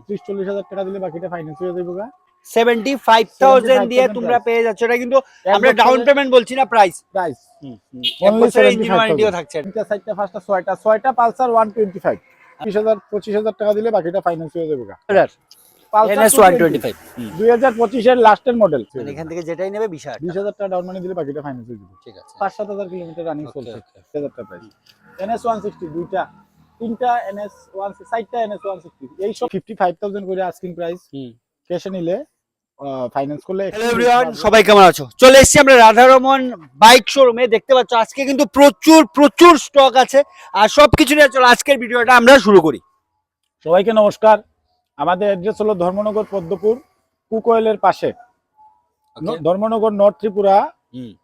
30-40 হাজার টাকা দিলে বাকিটা ফাইন্যান্স হয়ে যাবে। 75,000 দিয়ে তোমরা পেয়ে যাচ্ছ। এটা কিন্তু আমরা ডাউন পেমেন্ট বলছি না, প্রাইস অনলি 75,000 থাকছে। তিনটা চারটা পাঁচটা ছয়টা পালসার 125 20,000-25,000 টাকা দিলে বাকিটা ফাইন্যান্স হয়ে যাবে। NS 125 2025 এর লাস্টের মডেল। মানে এখান থেকে যেটাই নেবে 20,000 টাকা ডাউন মানি দিলে বাকিটা ফাইন্যান্স হয়ে যাবে। ঠিক আছে। 5-7,000 কিলোমিটার রানিং চলছে। 1000 টাকা প্রাইস। NS 160 দুইটা তিনটা NS 160 চারটা NS 160 এই সব 55,000 করে আস্কিং প্রাইস। ক্যাশে নিলে ফাইন্যান্স করলে। হ্যালো এভরিওয়ান, সবাই কেমন আছো? চলে এসেছি আমরা রাধারমন বাইক শোরুমে। দেখতে পাচ্ছ আজকে কিন্তু প্রচুর স্টক আছে আর সবকিছু নিয়ে চলো আজকের ভিডিওটা আমরা শুরু করি। সবাইকে নমস্কার। আমাদের অ্যাড্রেস হলো ধর্মনগর পদ্মপুর কুক অয়েলের পাশে। ধর্মনগর নর্থ ত্রিপুরা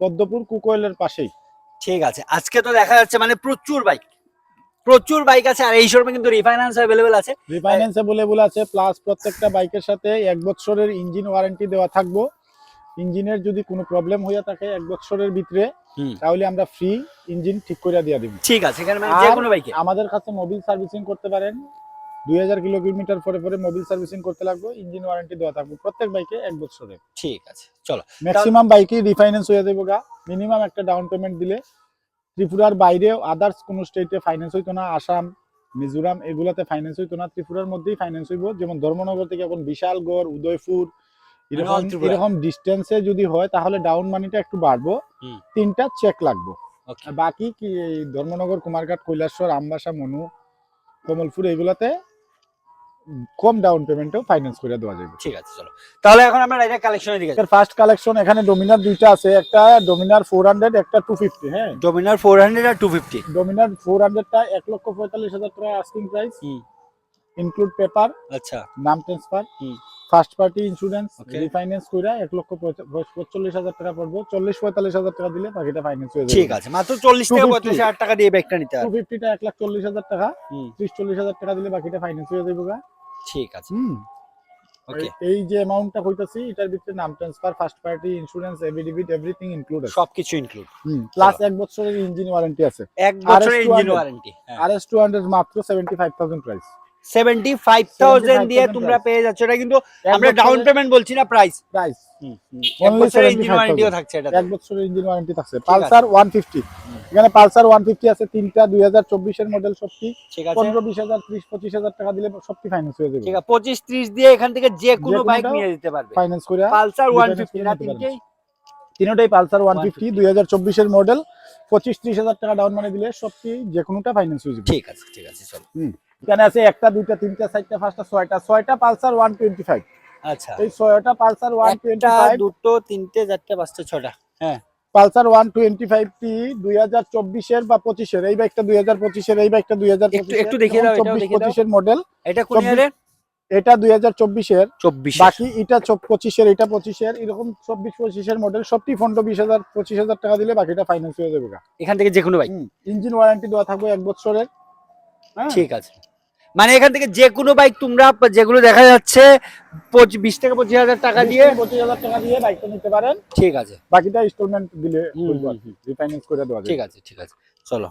পদ্মপুর কুক অয়েলের পাশেই। ঠিক আছে। আজকে তো দেখা যাচ্ছে মানে প্রচুর বাইক আছে আর এই শোরুমে কিন্তু রিফাইন্যান্স अवेलेबल আছে। রিফাইন্যান্স अवेलेबल আছে প্লাস প্রত্যেকটা বাইকের সাথে 1 বছরের ইঞ্জিন ওয়ারেন্টি দেওয়া থাকবে। ইঞ্জিনের যদি কোনো প্রবলেম হয়ে থাকে 1 বছরের ভিতরে তাহলে আমরা ফ্রি ইঞ্জিন ঠিক করে দিয়ে দেব। ঠিক আছে। এখানে মানে যে কোনো বাইকে আমাদের কাছে মোবিল সার্ভিসিং করতে পারেন। 2000 কিলোমিটার পরে মোবিল সার্ভিসিং করতে লাগবে। ইঞ্জিন ওয়ারেন্টি দেওয়া থাকবে প্রত্যেক বাইকে 1 বছরের। ঠিক আছে চলো। ম্যাক্সিমাম বাইকে রিফাইন্যান্স হয়ে যাবে গা। মিনিমাম একটা ডাউন পেমেন্ট দিলে ত্রিপুরার বাইরেও আদার্স কোনো স্টেটে ফাইন্যান্স হইতো না। আসাম মিজোরাম এগুলাতে ফাইন্যান্স হইতো না, ত্রিপুরার মধ্যেই ফাইন্যান্স হইব। যেমন ধর্মনগর থেকে এখন বিশালগড় উদয়পুর এরকম ডিস্টেন্সে যদি হয় তাহলে ডাউন মানিটা একটু বাড়বো। 3টা চেক লাগবে। বাকি কি ধর্মনগর কুমারঘাট কৈলাসর আমবাসা মনু কমলপুর এগুলাতে কম ডাউন পেমেন্টেও ফাইন্যান্স করে দেওয়া যাবে। ঠিক আছে চলো তাহলে এখন আমরা ডাইরেক্ট কালেকশনের দিকে যাই। ফার্স্ট কালেকশন এখানে ডোমিনার দুইটা আছে, একটা ডোমিনার 400 একটা 250। হ্যাঁ, ডোমিনার 400 আর 250। ডোমিনার 400 টা 1,45,000 টাকা আস্কিং প্রাইস, ইনক্লুড পেপার, আচ্ছা, নাম transfer, first party insurance, refinance কইরা 1,45,000 টাকা পড়বে। 40-45,000 টাকা দিলে বাকিটা ফাইন্যান্স হয়ে যাবে। ঠিক আছে, মাত্র 40 থেকে 45,000 টাকা দিয়ে বাইকটা নিতে হবে। 250 টা 1,40,000 টাকা, 30-40,000 টাকা দিলে বাকিটা ফাইন্যান্স হয়ে যাবে। ঠিক আছে। ওকে, এই যে অ্যামাউন্টটা কইতাছি এটার ভিতরে নাম transfer, first party insurance, affidavit everything included, সবকিছু ইনক্লুড। প্লাস 1 বছরের ইঞ্জিন ওয়ারেন্টি আছে। 1 বছরের ইঞ্জিন ওয়ারেন্টি। RS 200 মাত্র 75,000 প্রাইস। 75,000 দিয়ে তোমরা পেয়ে যাচ্ছ। এটা কিন্তু আমরা ডাউন পেমেন্ট বলছি না, প্রাইস অনলি 75,000 থাকছে। এটা 1 বছরের ইঞ্জিন ওয়ারেন্টি থাকছে। পালসার 150, এখানে পালসার 150 আছে তিনটা 2024 এর মডেল। সবটি 15-20,000 30-25,000 টাকা দিলে সবটি ফাইন্যান্স হয়ে যাবে। ঠিক আছে, 25-30 দিয়ে এখান থেকে যে কোনো বাইক নিয়ে যেতে পারবে ফাইন্যান্স করে। পালসার 150 না তিনটাই পালসার 150 2024 এর মডেল। 25-30,000 টাকা ডাউন মানে দিলে সবটি যে কোনোটা ফাইন্যান্স হয়ে যাবে। ঠিক আছে চলো। এখানে আছে একটা দুইটা তিনটা চারটা পাঁচটা ছয়টা পালসার 125। আচ্ছা, এই ছয়টা পালসার 125, দুটো তিনটে চারটে পাঁচটা ছটা। হ্যাঁ, পালসার 125 টি 2024 এর বা 25 এর। এই বাইকটা 2025 এর, এই বাইকটা 2025 একটু দেখিয়ে দাও। এটাও দেখিয়ে দাও। 25 এর মডেল। এটা কোন ইয়ারের? এটা 2024 এর। 24 বাকি এটা 25 এর, এটা 25 এর, এরকম 24-25 এর মডেল। সবটি 15-20,000-25,000 টাকা দিলে বাকিটা ফাইন্যান্স হয়ে যাবে। এখান থেকে যে কোনো বাইক ইঞ্জিন ওয়ারেন্টি দেওয়া থাকবে 1 বছরের। ঠিক আছে, মানে এখান থেকে যে কোনো বাইক তোমরা যেগুলো দেখা যাচ্ছে 20 থেকে 25,000 টাকা দিয়ে 25,000 টাকা দিয়ে বাইকটা নিতে পারেন। ঠিক আছে, বাকিটা ইনস্টলমেন্ট দিলে রিফাইন্যান্স করে দেওয়া যাবে। ঠিক আছে চলো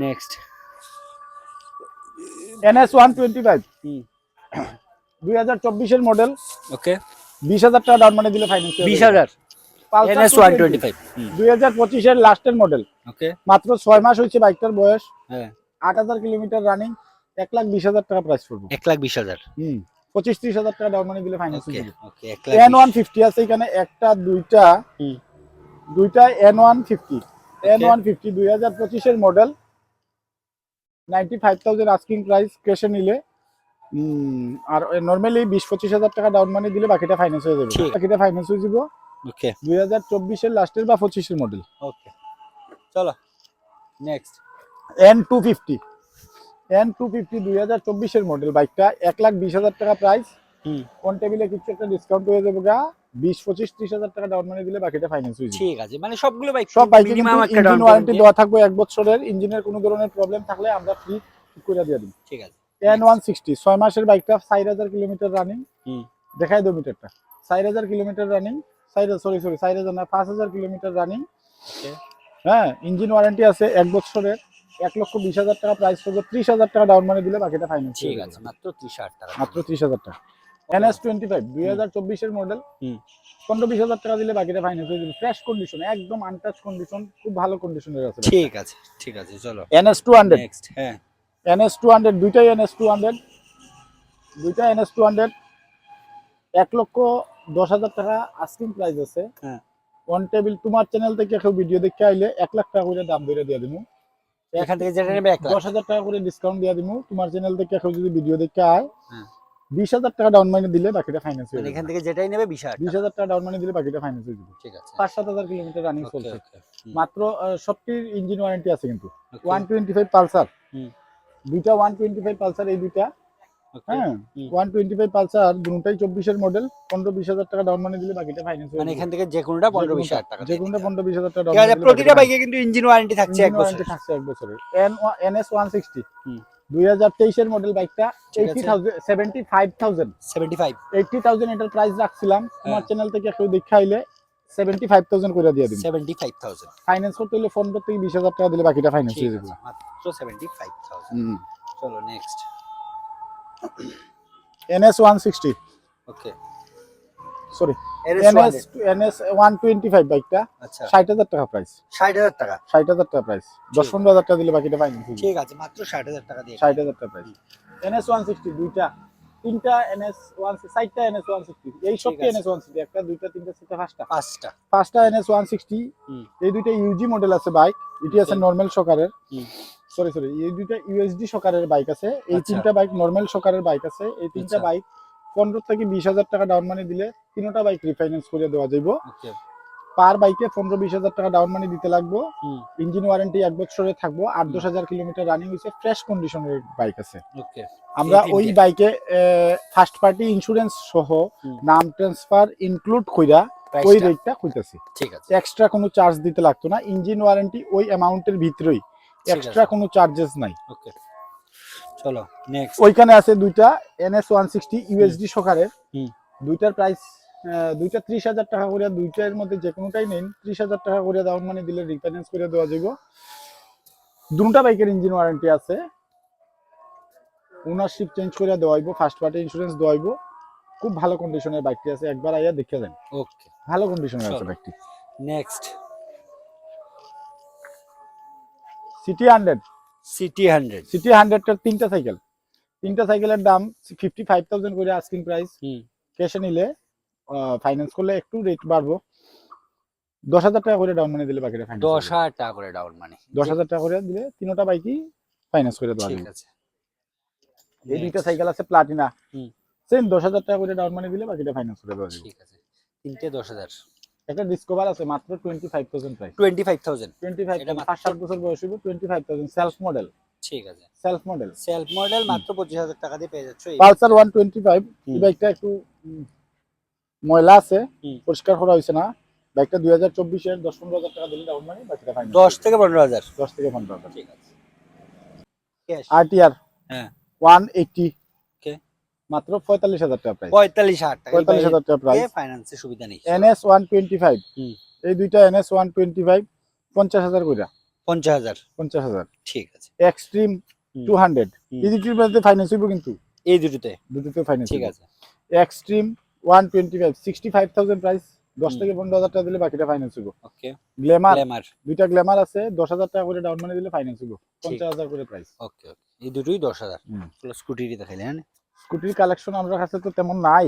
নেক্সট। NS 125 2024 এর মডেল। ওকে, 20,000 টাকা ডাউন মানে দিলে ফাইন্যান্স হবে। 20,000 NS 125 2025 এর লাস্টের মডেল। ওকে, মাত্র 6 মাস হয়েছে বাইকটার বয়স। হ্যাঁ, 8,000 কিলোমিটার রানিং। 1,20,000 টাকা প্রাইস পড়বে। 1,20,000 25-30,000 টাকা ডাউন মানে দিলে ফাইন্যান্স হয়ে যাবে। ওকে, N150 আছে এখানে একটা দুইটা N150 2025 এর মডেল। 95,000 আস্কিং প্রাইস ক্যাশে নিলে। আর নরমালি 20-25,000 টাকা ডাউন মানি দিলে বাকিটা ফাইন্যান্স হয়ে যাবে। বাকিটা ফাইন্যান্স হয়ে যাবে। ওকে, 2024 এর লাস্টের বা 25 এর মডেল। ওকে চলো নেক্সট। N250 2024 এর মডেল। বাইকটা 1,20,000 টাকা প্রাইস। কোন টেবিলে কিছু একটা ডিসকাউন্ট হয়ে যাবে। 20-25-30,000 টাকা ডাউন মানি দিলে বাকিটা ফাইন্যান্স হয়ে যাবে। ঠিক আছে, মানে সবগুলো বাইক সব বাইকে মিনিমাম একটা ডাউন ওয়ারেন্টি দেওয়া থাকবে 1 বছরের। ইঞ্জিনের কোনো ধরনের প্রবলেম থাকলে আমরা ফ্রি ঠিক করে দিয়ে দিই। ঠিক আছে। N160 6 মাসের বাইকটা, 4,000 কিলোমিটার রানিং। দেখাই দাও মিটারটা। 4,000 কিলোমিটার রানিং। 4,000 না 5,000 কিলোমিটার রানিং। হ্যাঁ, ইঞ্জিন ওয়ারেন্টি আছে 1 বছরের। 1,20,000 টাকা প্রাইস পড়বে, 30,000 টাকা ডাউন মানি দিলে বাকিটা ফাইন্যান্স। ঠিক আছে, মাত্র 30,000 টাকা, মাত্র 30,000 টাকা। NS25 2024 এর মডেল, 15-20,000 টাকা দিলে বাকিটা ফাইন্যান্স হয়ে যাবে। ফ্রেশ কন্ডিশন, একদম আনটাচ কন্ডিশন, খুব ভালো কন্ডিশনের আছে। ঠিক আছে, ঠিক আছে, চলো NS200, নেক্সট। হ্যাঁ, NS200 দুইটাই NS200, দুইটা NS200, 1,10,000 টাকা আস্কিং প্রাইস আছে। হ্যাঁ, অন টেবিল তোমার চ্যানেল থেকে কেউ ভিডিও দেখতে আইলে 1 লাখ টাকা করে দাম ধরে দিয়ে দিমু। এখান থেকে যেটা নেবে 1 লাখ, 10,000 টাকা করে ডিসকাউন্ট দিয়ে দিমু। তোমার চ্যানেল থেকে কেউ যদি ভিডিও দেখতে আয়, হ্যাঁ, 20,000 টাকা ডাউন মানি দিলে বাকিটা ফাইন্যান্স হয়ে মানে যাবে। এখান থেকে যেটাই নেবে 20,000 টাকা। 20,000 টাকা ডাউন মানি দিলে বাকিটা ফাইন্যান্স হয়ে যাবে। ঠিক আছে, 5-7,000 কিলোমিটার রানিং ওকে, চলছে। ওকে, মাত্র সবটির ইঞ্জিন ওয়ারেন্টি আছে কিন্তু। ওকে, 125 পালসার, হুম, দুইটা 125 পালসার, এই দুইটা। ওকে, হ্যাঁ, হুম। 125 পালসার দুটোই 24 এর মডেল। 15-20,000 টাকা ডাউন মানি দিলে বাকিটা ফাইন্যান্স হয়ে মানে যাবে। এখান থেকে যে কোনোটা 15-20,000 টাকা যে দিয়ে কোনটা দিতে হবে। 15-20,000 টাকা ডাউন ঠিক মানি আছে, দিলে প্রতিটা বাইকে কিন্তু ইঞ্জিন ওয়ারেন্টি থাকছে 1 ওয়ারেন্টি বছরের। থাকছে 1 বছরের। NS160 হুম, 2023 এর মডেল বাইকটা, ঠিক আছে। 75,000 75, 80,000 এটার প্রাইস রাখছিলাম। তোমার হ্যাঁ, চ্যানেল থেকে কেউ দেখে আইলে 75,000 করে দিয়ে দিন। 75,000, ফাইন্যান্স করতে হলে 15-20,000 টাকা দিলে বাকিটা ফাইন্যান্স ঠিক হয়ে আছে, যাবে। মাত্র 75,000। হুম। চলো নেক্সট। NS160, ওকে, সরি, NS200, NS125 বাইকটা, আচ্ছা, 60,000 টাকা প্রাইস। 60,000 টাকা। 60,000 টাকা প্রাইস, 10-15,000 টাকা দিলে বাকিটা ফাইন্যান্স হয়ে যাবে। ঠিক আছে, মাত্র 60,000 টাকা দিয়ে 60,000 টাকা প্রাইস। NS160 দুইটা, তিনটা NS160, 4টা NS160, এই ঠিক সবটি আছে। NS160, একটা, দুইটা, তিনটা, চারটা, পাঁচটা। 5টা, পাঁচটা NS160। হুম, এই দুইটা ইউজি মডেল আছে বাইক, এটি আছে Okay. নরমাল শকারের। হুম, সরি, এই দুইটা ইউএসডি শকারের বাইক আছে। এই আচ্ছা। তিনটা বাইক নরমাল শকারের বাইক আছে। এই তিনটা আচ্ছা। বাইক 15-20,000 টাকা ডাউন মানি দিলে তিনটা বাইক রিফাইন্যান্স করে দেওয়া যাইব। ওকে, পার বাইকে 15-20,000 টাকা ডাউন মানি দিতে লাগবে। হুম, ইঞ্জিন ওয়ারেন্টি 1 বছরের থাকবো। 8-10,000 কিলোমিটার রানিং হয়েছে, ফ্রেশ কন্ডিশনের বাইক আছে। ওকে, আমরা এই ওই তিনটে। বাইকে ফার্স্ট পার্টি ইন্স্যুরেন্স সহ হুম, নাম ট্রান্সফার ইনক্লুড কইরা ওই প্রাইসটা, রেটটা কইতাছি। ঠিক আছে, এক্সট্রা কোনো চার্জ দিতে লাগতো না। ইঞ্জিন ওয়ারেন্টি ওই অ্যামাউন্টের ভিতরেই, ঠিক এক্সট্রা আছে, কোনো চার্জেস নাই। ওকে, চলো নেক্সট। ওইখানে আছে দুইটা NS160 ইউএসডি সকারের, হুম, দুইটার প্রাইস, দুইটা 30,000 টাকা করে। দুইটার মধ্যে যে কোনোটাই নেন 30,000 টাকা করে ডাউন মানি দিলে রিফাইন্যান্স করে দেওয়া যাবে। দুটা বাইকের ইঞ্জিন ওয়ারেন্টি আছে, ওনারশিপ চেঞ্জ করে দেওয়া হইব, ফার্স্ট পার্টি ইন্স্যুরেন্স দেওয়া হইব। খুব ভালো কন্ডিশনের বাইকটি আছে, একবার আইয়া দেখে দেন, ওকে, ভালো কন্ডিশনের আছে চলো। বাইকটি। নেক্সট, সিটি 100, সিটি 100, সিটি 100টার তিনটা সাইকেল, তিনটা সাইকেলের দাম 55,000 করে আস্কিং প্রাইস। হুম, ক্যাশে নিলে, ফাইন্যান্স করলে একটু রেট বাড়বো। 10,000 টাকা করে ডাউন মানি দিলে বাকিটা ফাইন্যান্স। 10,000 টাকা করে ডাউন মানি, 10,000 টাকা করে দিলে তিনটা বাইকই ফাইন্যান্স করে দেওয়া ঠিক যাবে। আছে। এই দুইটা Next, সাইকেল আছে প্লাটিনা, হুম, সেম 10,000 টাকা করে ডাউন মানি দিলে বাকিটা ফাইন্যান্স করে দেওয়া যাবে। ঠিক আছে, তিনটে 10,000, একটা ডিসকভার আছে মাত্র 25,000 প্রাইস। 25,000, 25,000, এটা মাত্র 5-7 বছর বয়স হইব। 25,000 সেলফ মডেল, ঠিক আছে, সেলফ মডেল। সেলফ মডেল মাত্র 25,000 টাকা দিয়ে পেয়ে যাচ্ছ। পালসার 125, এই হুম, বাইকটা একটু ময়লা আছে, হুম, পরিষ্কার করা হয়েছে না। বাইকটা 2024 এর, 10-15,000 টাকা দিলে ডাউন মানি, বাকিটা ফাইন্যান্স। 10 থেকে 15,000, 10 থেকে 15,000। ঠিক আছে, ক্যাশ, RTR হ্যাঁ, 180, ওকে, মাত্র 45,000 টাকা প্রাইস। 45,000 টাকা, 45,000 টাকা প্রাইস। ফাইন্যান্সের সুবিধা নেই। NS125, হুম, এই দুইটা NS125 50,000 কইরা, 50,000, 50,000। ঠিক আছে, এক্সট্রিম হুম, 200, হুম, এই দুটির মধ্যে ফাইন্যান্স হইব কিন্তু, এই দুটোতে, দুটোতে ফাইন্যান্স ঠিক হইব। আছে, এক্সট্রিম 125 65,000 প্রাইস, 10 হুম, থেকে 15,000 টাকা দিলে বাকিটা ফাইন্যান্স হইব। ওকে, গ্ল্যামার, গ্ল্যামার, দুইটা গ্ল্যামার আছে, 10,000 টাকা করে ডাউন মানি দিলে ফাইন্যান্স হইব, ঠিক, 50,000 করে প্রাইস। ওকে, ওকে, এই দুটোই 10,000। চলো স্কুটিরই দেখাইলে, হ্যাঁ, স্কুটির কালেকশন আমার কাছে তো তেমন নাই।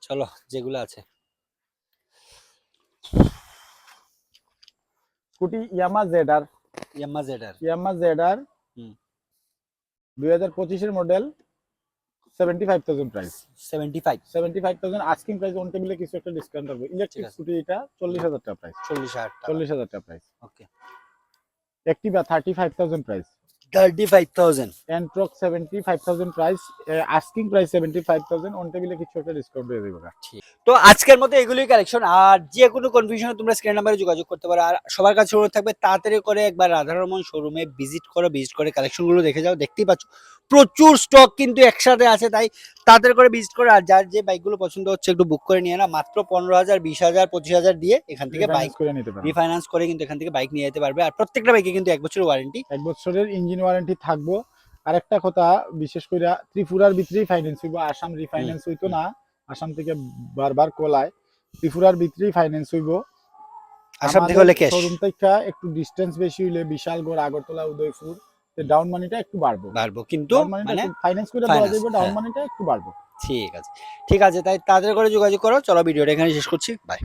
চলো যেগুলো আছে। স্কুটি ইয়ামা জেডার, ইয়ামাহা জেডার, ইয়ামা জেডার হুম, 2025 এর model, 75,000 price. 75, 75,000 asking price, on টেবিলে কিছু একটা ডিসকাউন্ট হবে। ইলেকট্রিক আছে। স্কুটি এটা 40,000 টাকা প্রাইস। 40,000 টাকা, 40,000 টাকা price. Okay, Activa 35,000 price. 35,000, Ntorq 75,000 price, asking price 75,000, on টেবিলে কিছু একটা ডিসকাউন্ট দিয়ে দেবো। ঠিক। তো আজকের মতো এগুলোই কালেকশন। আর যে কোনো কনফিউশনে তোমরা স্ক্রিন নাম্বারে যোগাযোগ করতে পারো। আর সবার কাছে অনুরোধ থাকবে তাড়াতাড়ি করে একবার রাধারমন শোরুমে ভিজিট করো, ভিজিট করে কালেকশনগুলো দেখে যাও। দেখতেই পাচ্ছ প্রচুর স্টক কিন্তু একসাথে আছে, তাই তাদের করে ভিজিট করে। আর যার যে বাইকগুলো পছন্দ হচ্ছে একটু বুক করে নিয়ে না, মাত্র 15,000, 20,000, 25,000 দিয়ে এখান থেকে বাইক Refinance করে নিতে পারবেন। রিফাইন্যান্স করে কিন্তু এখান থেকে বাইক নিয়ে যেতে পারবে। আর প্রত্যেকটা বাইকে কিন্তু 1 বছরের ওয়ারেন্টি। 1 বছরের ইঞ্জিন ওয়ারেন্টি থাকবো। আরেকটা কথা, বিশেষ করে ত্রিপুরার ভিতরেই ফাইন্যান্স হইব, আসাম রিফাইন্যান্স হইতো না। আসাম থেকে বারবার কলায়, ত্রিপুরার ভিতরেই ফাইন্যান্স হইব। আসাম থেকে হলে ক্যাশ শোরুম থেকে একটু ডিস্টেন্স বেশি হইলে বিশালগড়, আগরতলা, উদয়পুর, ডাউন মানিটা একটু বাড়বো। পারবো, কিন্তু ডাউন মানিটা মানে ফাইন্যান্স করে দেওয়া finance, যাবে, ডাউন হ্যাঁ। মানিটা একটু বাড়বো। ঠিক আছে, ঠিক আছে, তাই তাদের করে যোগাযোগ করো। চলো ভিডিওটা এখানে শেষ করছি, বাই।